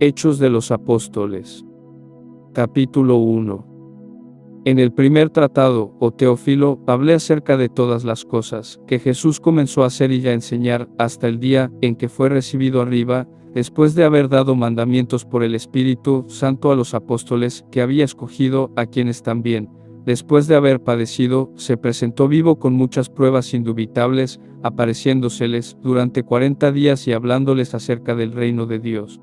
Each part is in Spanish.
Hechos de los Apóstoles. Capítulo 1. En el primer tratado, oh Teófilo, hablé acerca de todas las cosas que Jesús comenzó a hacer y a enseñar, hasta el día en que fue recibido arriba, después de haber dado mandamientos por el Espíritu Santo a los apóstoles que había escogido, a quienes también, después de haber padecido, se presentó vivo con muchas pruebas indubitables, apareciéndoseles durante 40 días y hablándoles acerca del reino de Dios.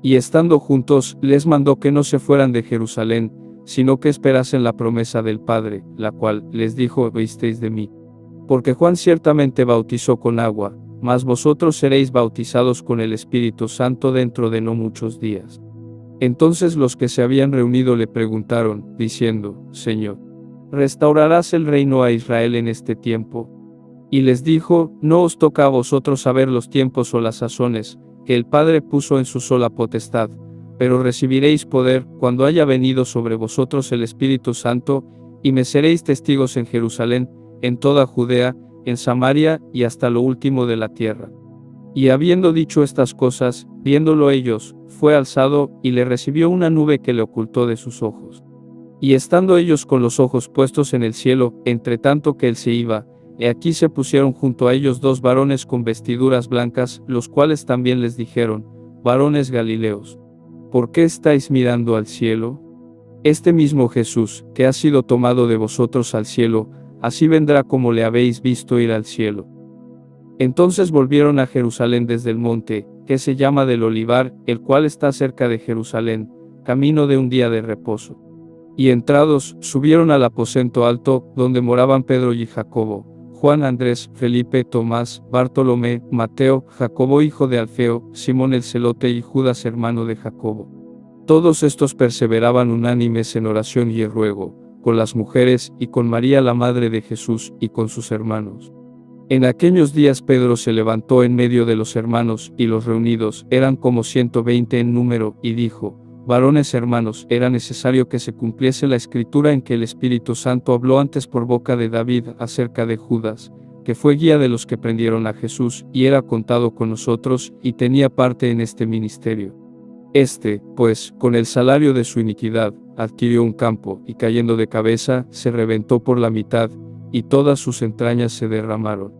Y estando juntos, les mandó que no se fueran de Jerusalén, sino que esperasen la promesa del Padre, la cual, les dijo, oísteis de mí. Porque Juan ciertamente bautizó con agua, mas vosotros seréis bautizados con el Espíritu Santo dentro de no muchos días. Entonces los que se habían reunido le preguntaron, diciendo, Señor, ¿restaurarás el reino a Israel en este tiempo? Y les dijo, no os toca a vosotros saber los tiempos o las sazones, que el Padre puso en su sola potestad, pero recibiréis poder, cuando haya venido sobre vosotros el Espíritu Santo, y me seréis testigos en Jerusalén, en toda Judea, en Samaria, y hasta lo último de la tierra. Y habiendo dicho estas cosas, viéndolo ellos, fue alzado, y le recibió una nube que le ocultó de sus ojos. Y estando ellos con los ojos puestos en el cielo, entre tanto que él se iba, he aquí se pusieron junto a ellos dos varones con vestiduras blancas, los cuales también les dijeron, varones Galileos, ¿por qué estáis mirando al cielo? Este mismo Jesús, que ha sido tomado de vosotros al cielo, así vendrá como le habéis visto ir al cielo. Entonces volvieron a Jerusalén desde el monte, que se llama del Olivar, el cual está cerca de Jerusalén, camino de un día de reposo. Y entrados, subieron al aposento alto, donde moraban Pedro y Jacobo, Juan, Andrés, Felipe, Tomás, Bartolomé, Mateo, Jacobo hijo de Alfeo, Simón el celote y Judas hermano de Jacobo. Todos estos perseveraban unánimes en oración y ruego, con las mujeres, y con María la madre de Jesús, y con sus hermanos. En aquellos días Pedro se levantó en medio de los hermanos, y los reunidos eran como 120 en número, y dijo, varones hermanos, era necesario que se cumpliese la escritura en que el Espíritu Santo habló antes por boca de David acerca de Judas, que fue guía de los que prendieron a Jesús, y era contado con nosotros, y tenía parte en este ministerio. Este, pues, con el salario de su iniquidad, adquirió un campo, y cayendo de cabeza, se reventó por la mitad, y todas sus entrañas se derramaron.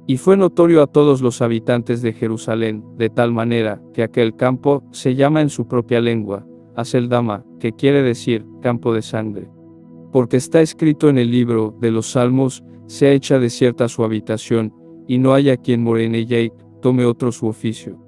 Y fue notorio a todos los habitantes de Jerusalén, de tal manera, que aquel campo se llama en su propia lengua, Aceldama, que quiere decir, campo de sangre. Porque está escrito en el libro de los Salmos, sea hecha desierta su habitación, y no haya quien more en ella y tome otro su oficio.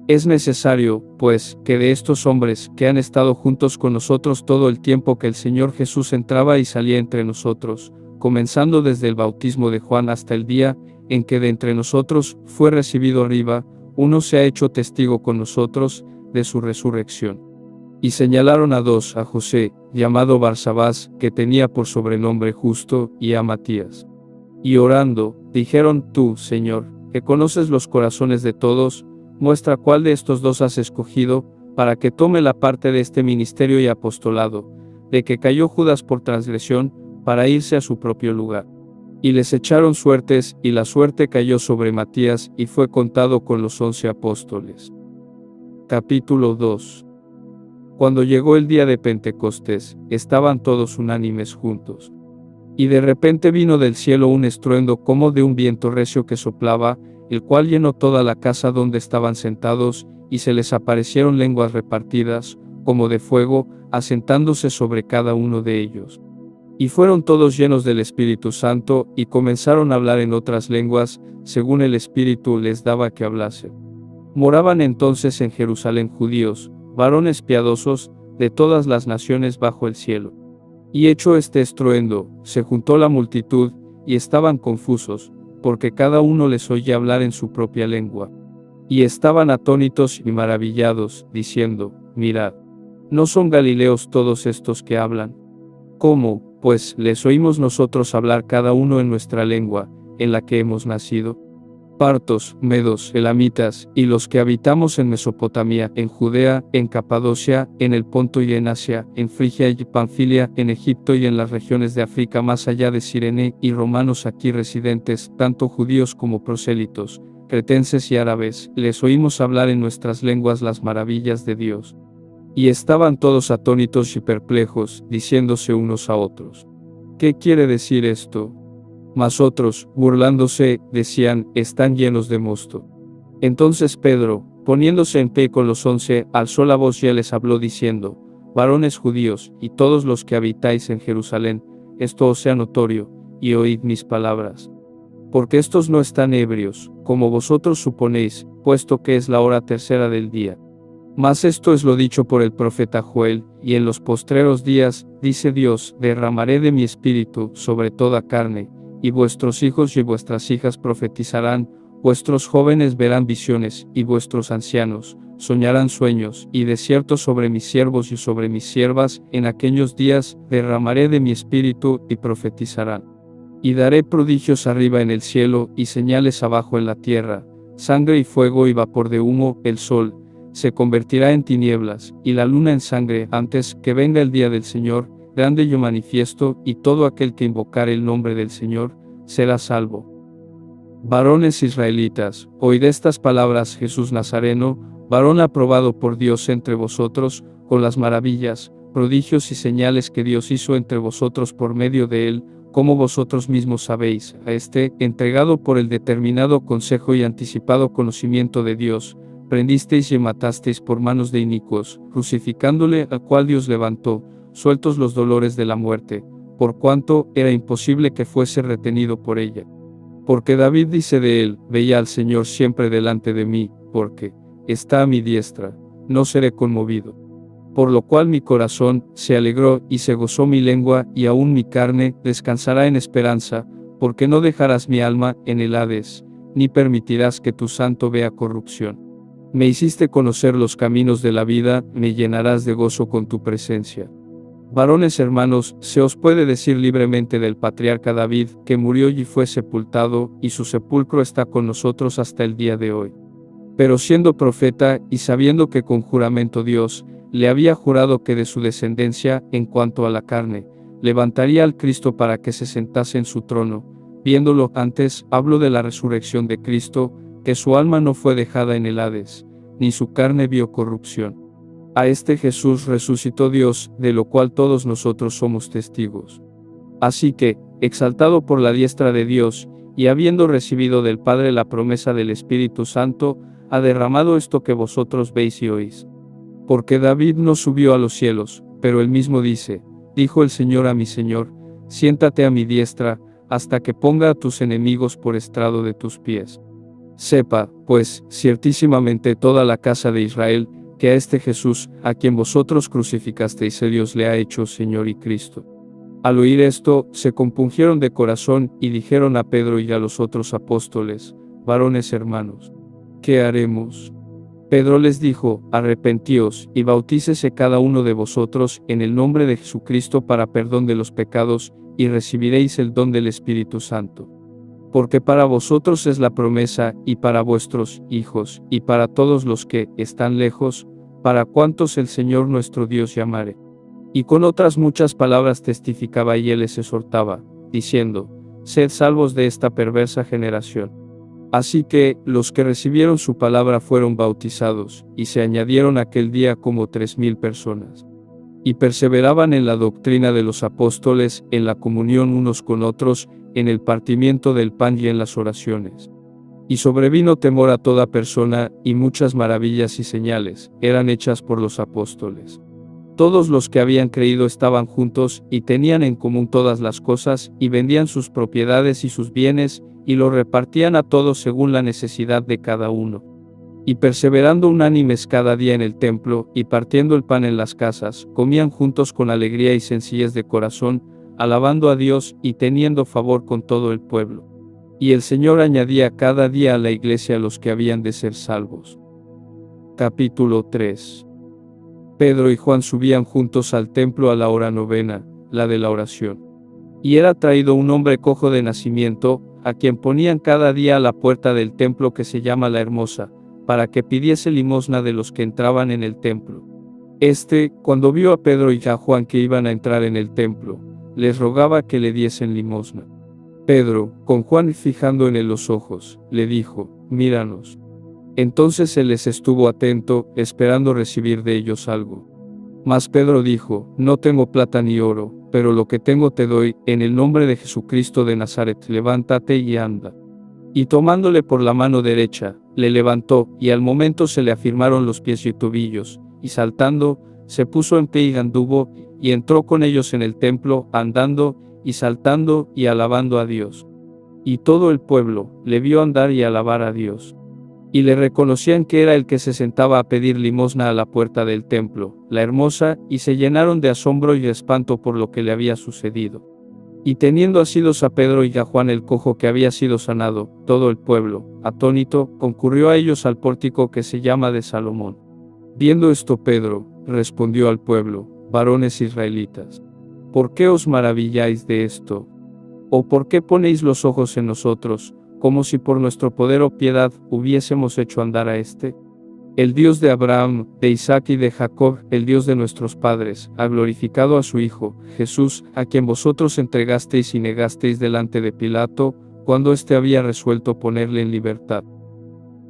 Es necesario, pues, que de estos hombres, que han estado juntos con nosotros todo el tiempo que el Señor Jesús entraba y salía entre nosotros, comenzando desde el bautismo de Juan hasta el día, en que de entre nosotros fue recibido arriba, uno se ha hecho testigo con nosotros, de su resurrección. Y señalaron a dos, a José, llamado Barsabás, que tenía por sobrenombre Justo, y a Matías. Y orando, dijeron, tú, Señor, que conoces los corazones de todos, muestra cuál de estos dos has escogido, para que tome la parte de este ministerio y apostolado, de que cayó Judas por transgresión, para irse a su propio lugar. Y les echaron suertes, y la suerte cayó sobre Matías, y fue contado con los 11 apóstoles. Capítulo 2. Cuando llegó el día de Pentecostés, estaban todos unánimes juntos. Y de repente vino del cielo un estruendo como de un viento recio que soplaba, el cual llenó toda la casa donde estaban sentados, y se les aparecieron lenguas repartidas, como de fuego, asentándose sobre cada uno de ellos. Y fueron todos llenos del Espíritu Santo, y comenzaron a hablar en otras lenguas, según el Espíritu les daba que hablasen. Moraban entonces en Jerusalén judíos, varones piadosos, de todas las naciones bajo el cielo. Y hecho este estruendo, se juntó la multitud, y estaban confusos, porque cada uno les oía hablar en su propia lengua. Y estaban atónitos y maravillados, diciendo, mirad, ¿no son galileos todos estos que hablan? ¿Cómo, pues, les oímos nosotros hablar cada uno en nuestra lengua, en la que hemos nacido? Partos, medos, elamitas, y los que habitamos en Mesopotamia, en Judea, en Capadocia, en el Ponto y en Asia, en Frigia y Panfilia, en Egipto y en las regiones de África más allá de Cirene, y romanos aquí residentes, tanto judíos como prosélitos, cretenses y árabes, les oímos hablar en nuestras lenguas las maravillas de Dios. Y estaban todos atónitos y perplejos, diciéndose unos a otros: ¿Qué quiere decir esto? Mas otros, burlándose, decían: están llenos de mosto. Entonces Pedro, poniéndose en pie con los 11, alzó la voz y les habló diciendo: varones judíos, y todos los que habitáis en Jerusalén, esto os sea notorio, y oíd mis palabras. Porque estos no están ebrios, como vosotros suponéis, puesto que es la hora tercera del día. Mas esto es lo dicho por el profeta Joel: y en los postreros días, dice Dios, derramaré de mi espíritu sobre toda carne, y vuestros hijos y vuestras hijas profetizarán, vuestros jóvenes verán visiones, y vuestros ancianos soñarán sueños, y de cierto sobre mis siervos y sobre mis siervas, en aquellos días, derramaré de mi espíritu, y profetizarán. Y daré prodigios arriba en el cielo, y señales abajo en la tierra, sangre y fuego y vapor de humo. El sol se convertirá en tinieblas, y la luna en sangre, antes que venga el día del Señor, grande y manifiesto, y todo aquel que invocare el nombre del Señor, será salvo. Varones israelitas, oíd estas palabras: Jesús Nazareno, varón aprobado por Dios entre vosotros, con las maravillas, prodigios y señales que Dios hizo entre vosotros por medio de él, como vosotros mismos sabéis, a este, entregado por el determinado consejo y anticipado conocimiento de Dios, prendisteis y matasteis por manos de inicuos, crucificándole, al cual Dios levantó, sueltos los dolores de la muerte, por cuanto era imposible que fuese retenido por ella. Porque David dice de él: veía al Señor siempre delante de mí, porque está a mi diestra, no seré conmovido. Por lo cual mi corazón se alegró y se gozó mi lengua, y aún mi carne descansará en esperanza, porque no dejarás mi alma en el Hades, ni permitirás que tu santo vea corrupción. Me hiciste conocer los caminos de la vida, me llenarás de gozo con tu presencia. Varones hermanos, se os puede decir libremente del patriarca David, que murió y fue sepultado, y su sepulcro está con nosotros hasta el día de hoy. Pero siendo profeta, y sabiendo que con juramento Dios le había jurado que de su descendencia, en cuanto a la carne, levantaría al Cristo para que se sentase en su trono, viéndolo antes, hablo de la resurrección de Cristo, que su alma no fue dejada en el Hades, ni su carne vio corrupción. A este Jesús resucitó Dios, de lo cual todos nosotros somos testigos. Así que, exaltado por la diestra de Dios, y habiendo recibido del Padre la promesa del Espíritu Santo, ha derramado esto que vosotros veis y oís. Porque David no subió a los cielos, pero él mismo dice: dijo el Señor a mi Señor: siéntate a mi diestra, hasta que ponga a tus enemigos por estrado de tus pies. Sepa, pues, ciertísimamente toda la casa de Israel, que a este Jesús, a quien vosotros crucificasteis, Dios le ha hecho Señor y Cristo. Al oír esto, se compungieron de corazón, y dijeron a Pedro y a los otros apóstoles: varones hermanos, ¿qué haremos? Pedro les dijo: arrepentíos, y bautícese cada uno de vosotros, en el nombre de Jesucristo para perdón de los pecados, y recibiréis el don del Espíritu Santo. Porque para vosotros es la promesa, y para vuestros hijos, y para todos los que están lejos, para cuantos el Señor nuestro Dios llamare. Y con otras muchas palabras testificaba y él les exhortaba, diciendo: sed salvos de esta perversa generación. Así que, los que recibieron su palabra fueron bautizados, y se añadieron aquel día como 3000 personas. Y perseveraban en la doctrina de los apóstoles, en la comunión unos con otros, en el partimiento del pan y en las oraciones. Y sobrevino temor a toda persona, y muchas maravillas y señales eran hechas por los apóstoles. Todos los que habían creído estaban juntos, y tenían en común todas las cosas, y vendían sus propiedades y sus bienes, y lo repartían a todos según la necesidad de cada uno. Y perseverando unánimes cada día en el templo, y partiendo el pan en las casas, comían juntos con alegría y sencillez de corazón, alabando a Dios, y teniendo favor con todo el pueblo. Y el Señor añadía cada día a la iglesia a los que habían de ser salvos. Capítulo 3. Pedro y Juan subían juntos al templo a la hora novena, la de la oración. Y era traído un hombre cojo de nacimiento, a quien ponían cada día a la puerta del templo que se llama la Hermosa, para que pidiese limosna de los que entraban en el templo. Este, cuando vio a Pedro y a Juan que iban a entrar en el templo, les rogaba que le diesen limosna. Pedro, con Juan fijando en él los ojos, le dijo: míranos. Entonces él les estuvo atento, esperando recibir de ellos algo. Mas Pedro dijo, no tengo plata ni oro, pero lo que tengo te doy, en el nombre de Jesucristo de Nazaret, levántate y anda. Y tomándole por la mano derecha, le levantó, y al momento se le afirmaron los pies y tobillos, y saltando, se puso en pie y anduvo, y entró con ellos en el templo, andando, y saltando, y alabando a Dios. Y todo el pueblo le vio andar y alabar a Dios. Y le reconocían que era el que se sentaba a pedir limosna a la puerta del templo, la hermosa, y se llenaron de asombro y de espanto por lo que le había sucedido. Y teniendo asidos a Pedro y a Juan el cojo que había sido sanado, todo el pueblo, atónito, concurrió a ellos al pórtico que se llama de Salomón. Viendo esto Pedro, respondió al pueblo, varones israelitas, ¿por qué os maravilláis de esto? ¿O por qué ponéis los ojos en nosotros, como si por nuestro poder o piedad hubiésemos hecho andar a este? El Dios de Abraham, de Isaac y de Jacob, el Dios de nuestros padres, ha glorificado a su Hijo, Jesús, a quien vosotros entregasteis y negasteis delante de Pilato, cuando éste había resuelto ponerle en libertad.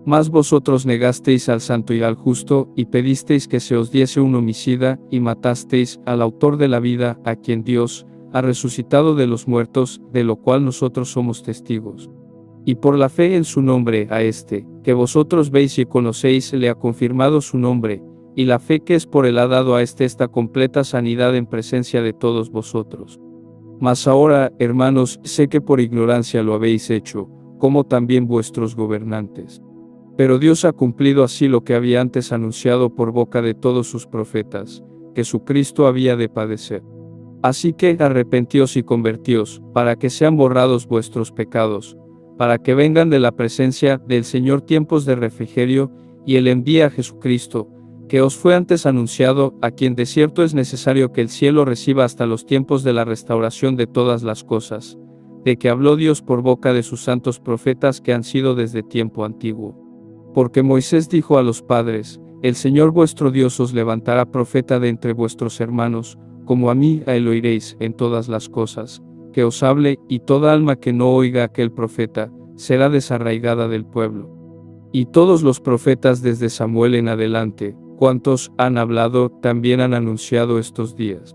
Mas vosotros negasteis al santo y al justo, y pedisteis que se os diese un homicida, y matasteis al autor de la vida, a quien Dios ha resucitado de los muertos, de lo cual nosotros somos testigos. Y por la fe en su nombre a este, que vosotros veis y conocéis, le ha confirmado su nombre, y la fe que es por él ha dado a este esta completa sanidad en presencia de todos vosotros. Mas ahora, hermanos, sé que por ignorancia lo habéis hecho, como también vuestros gobernantes. Pero Dios ha cumplido así lo que había antes anunciado por boca de todos sus profetas, que su Cristo había de padecer. Así que arrepentíos y convertíos, para que sean borrados vuestros pecados, para que vengan de la presencia del Señor tiempos de refrigerio, y Él envíe a Jesucristo, que os fue antes anunciado, a quien de cierto es necesario que el cielo reciba hasta los tiempos de la restauración de todas las cosas, de que habló Dios por boca de sus santos profetas que han sido desde tiempo antiguo. Porque Moisés dijo a los padres, el Señor vuestro Dios os levantará profeta de entre vuestros hermanos, como a mí, a él oiréis en todas las cosas que os hable, y toda alma que no oiga a aquel profeta, será desarraigada del pueblo. Y todos los profetas desde Samuel en adelante, cuantos han hablado, también han anunciado estos días.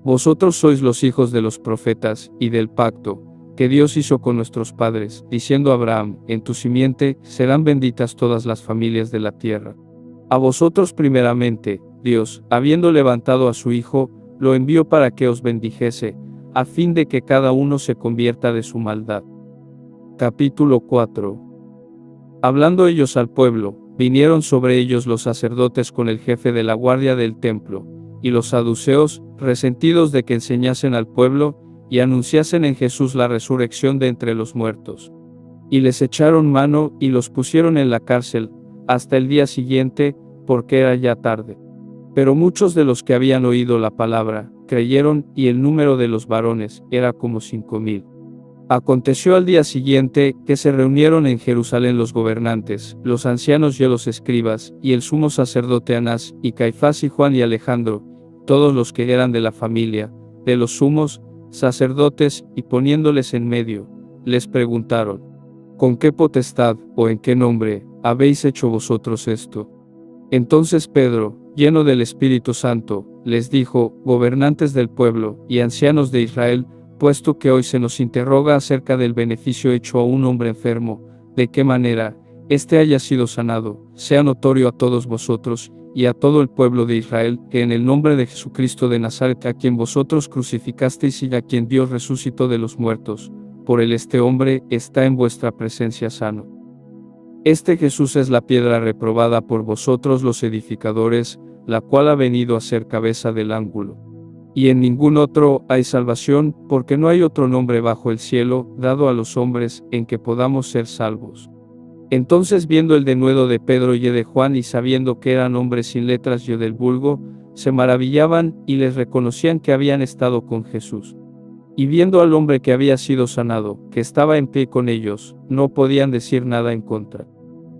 Vosotros sois los hijos de los profetas, y del pacto, que Dios hizo con nuestros padres, diciendo a Abraham, en tu simiente, serán benditas todas las familias de la tierra. A vosotros primeramente, Dios, habiendo levantado a su Hijo, lo envió para que os bendijese, a fin de que cada uno se convierta de su maldad. Capítulo 4. Hablando ellos al pueblo, vinieron sobre ellos los sacerdotes con el jefe de la guardia del templo, y los saduceos, resentidos de que enseñasen al pueblo, y anunciasen en Jesús la resurrección de entre los muertos. Y les echaron mano, y los pusieron en la cárcel, hasta el día siguiente, porque era ya tarde. Pero muchos de los que habían oído la palabra, creyeron, y el número de los varones era como 5,000. Aconteció al día siguiente, que se reunieron en Jerusalén los gobernantes, los ancianos y los escribas, y el sumo sacerdote Anás, y Caifás y Juan y Alejandro, todos los que eran de la familia, de los sumos sacerdotes, y poniéndoles en medio, les preguntaron, ¿con qué potestad, o en qué nombre, habéis hecho vosotros esto? Entonces Pedro, lleno del Espíritu Santo, les dijo, gobernantes del pueblo, y ancianos de Israel, puesto que hoy se nos interroga acerca del beneficio hecho a un hombre enfermo, de qué manera éste haya sido sanado, sea notorio a todos vosotros, y a todo el pueblo de Israel, que en el nombre de Jesucristo de Nazaret, a quien vosotros crucificasteis y a quien Dios resucitó de los muertos, por él este hombre está en vuestra presencia sano. Este Jesús es la piedra reprobada por vosotros los edificadores, la cual ha venido a ser cabeza del ángulo. Y en ningún otro hay salvación, porque no hay otro nombre bajo el cielo, dado a los hombres, en que podamos ser salvos. Entonces viendo el denuedo de Pedro y de Juan y sabiendo que eran hombres sin letras y del vulgo, se maravillaban, y les reconocían que habían estado con Jesús. Y viendo al hombre que había sido sanado, que estaba en pie con ellos, no podían decir nada en contra.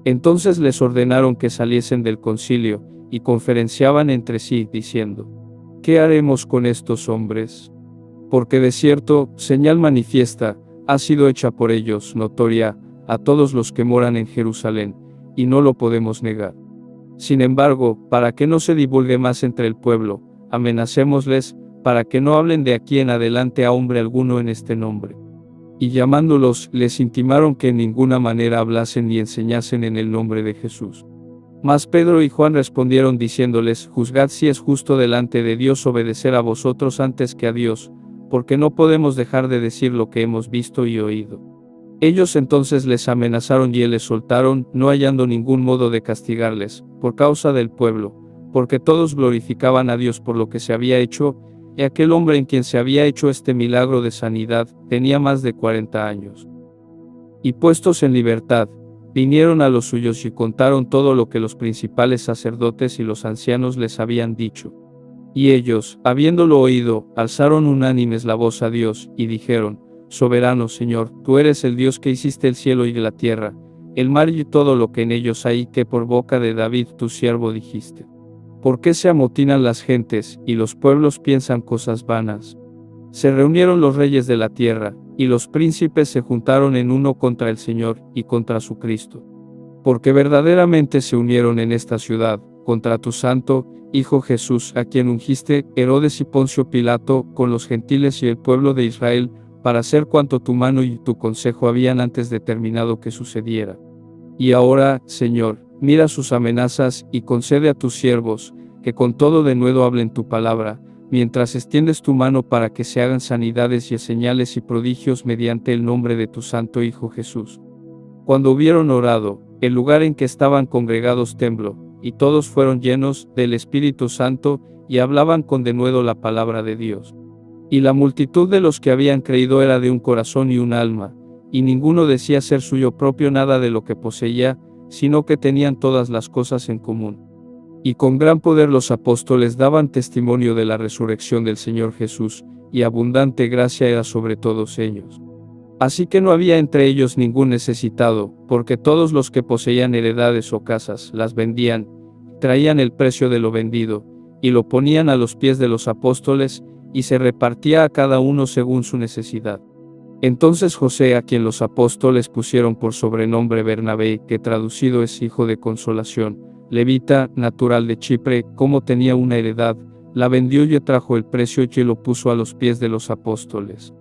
Entonces les ordenaron que saliesen del concilio, y conferenciaban entre sí, diciendo, ¿qué haremos con estos hombres? Porque de cierto, señal manifiesta, ha sido hecha por ellos, notoria, a todos los que moran en Jerusalén, y no lo podemos negar. Sin embargo, para que no se divulgue más entre el pueblo, amenacémosles, para que no hablen de aquí en adelante a hombre alguno en este nombre. Y llamándolos, les intimaron que en ninguna manera hablasen ni enseñasen en el nombre de Jesús. Mas Pedro y Juan respondieron diciéndoles: Juzgad si es justo delante de Dios obedecer a vosotros antes que a Dios, porque no podemos dejar de decir lo que hemos visto y oído. Ellos entonces les amenazaron y les soltaron, no hallando ningún modo de castigarles, por causa del pueblo, porque todos glorificaban a Dios por lo que se había hecho, y aquel hombre en quien se había hecho este milagro de sanidad, tenía más de 40 años. Y puestos en libertad, vinieron a los suyos y contaron todo lo que los principales sacerdotes y los ancianos les habían dicho. Y ellos, habiéndolo oído, alzaron unánimes la voz a Dios, y dijeron: Soberano Señor, tú eres el Dios que hiciste el cielo y la tierra, el mar y todo lo que en ellos hay, que por boca de David tu siervo dijiste. ¿Por qué se amotinan las gentes, y los pueblos piensan cosas vanas? Se reunieron los reyes de la tierra, y los príncipes se juntaron en uno contra el Señor, y contra su Cristo. Porque verdaderamente se unieron en esta ciudad, contra tu santo Hijo Jesús, a quien ungiste, Herodes y Poncio Pilato, con los gentiles y el pueblo de Israel, para hacer cuanto tu mano y tu consejo habían antes determinado que sucediera. Y ahora, Señor, mira sus amenazas, y concede a tus siervos, que con todo denuedo hablen tu palabra, mientras extiendes tu mano para que se hagan sanidades y señales y prodigios mediante el nombre de tu santo Hijo Jesús. Cuando hubieron orado, el lugar en que estaban congregados tembló, y todos fueron llenos del Espíritu Santo, y hablaban con denuedo la palabra de Dios. Y la multitud de los que habían creído era de un corazón y un alma, y ninguno decía ser suyo propio nada de lo que poseía, sino que tenían todas las cosas en común. Y con gran poder los apóstoles daban testimonio de la resurrección del Señor Jesús, y abundante gracia era sobre todos ellos. Así que no había entre ellos ningún necesitado, porque todos los que poseían heredades o casas las vendían, traían el precio de lo vendido, y lo ponían a los pies de los apóstoles, y se repartía a cada uno según su necesidad. Entonces José, a quien los apóstoles pusieron por sobrenombre Bernabé, que traducido es hijo de consolación, levita, natural de Chipre, como tenía una heredad, la vendió y trajo el precio y lo puso a los pies de los apóstoles.